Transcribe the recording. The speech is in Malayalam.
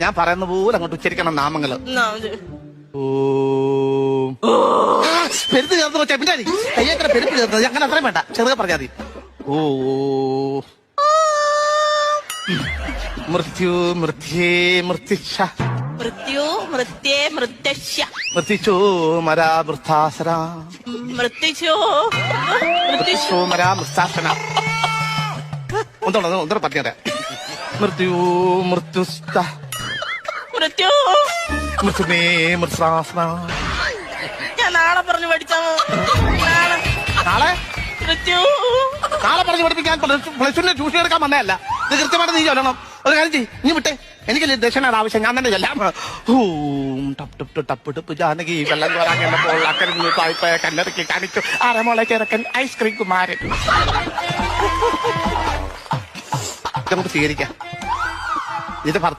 ഞാൻ പറയുന്ന പോലെ അങ്ങോട്ട് ഉച്ചരിക്കണം നാമങ്ങള്. പെരുത്ത് ചേർത്ത് വെച്ചാ പിന്നെ കയ്യേക്കടെ പെരുത്ത് ചേർത്തത് അങ്ങനെ അത്രയും വേണ്ട, ചെറുതെ പറഞ്ഞാൽ മതി. ഓ മൃത്യു മൃത്യേ മൃത്യുഷ മൃത്യു മൃത്യേ മൃത്യശ മൃത്യുച്ചോ മരാ വൃദ്ധാസന മൃത്യുശോ മൃത്യുച്ചോ മരാ വൃദ്ധാസന. ഒന്നോടെ പറഞ്ഞേ. മൃത്യു മൃത്യുസ്ത മൃത്യു മൃത്യുമേ മൃത്സാസന. ഞാൻ നാളെ പറഞ്ഞു പഠിച്ചാമോ? നാളെ മൃത്യു നാളെ പറഞ്ഞു പഠിപ്പിക്കാൻ പ്ലസ് ടുവിന്റെ ട്യൂഷൻ എടുക്കാൻ വന്നതല്ല. ഇത് കൃത്യമായിട്ട് നീ ചൊല്ലണം. ഒരു കാര്യം ചെയ്യ്, നീ വിട്ടെ, എനിക്ക് ദക്ഷിണയുടെ ആവശ്യം, ഞാൻ തന്നെ ചെല്ലാം. ടപ്പ് ടപ്പ് ജാനകി വെള്ളം കോരാങ്ങപ്പോൾ അക്കരഞ്ഞു തായ്പ കല്ലറക്കി കാണിച്ചു അരമോളെ ചേർക്കൻ ഐസ്ക്രീം കുമാരൻ. നമുക്ക് സ്വീകരിക്കാം. ഇത്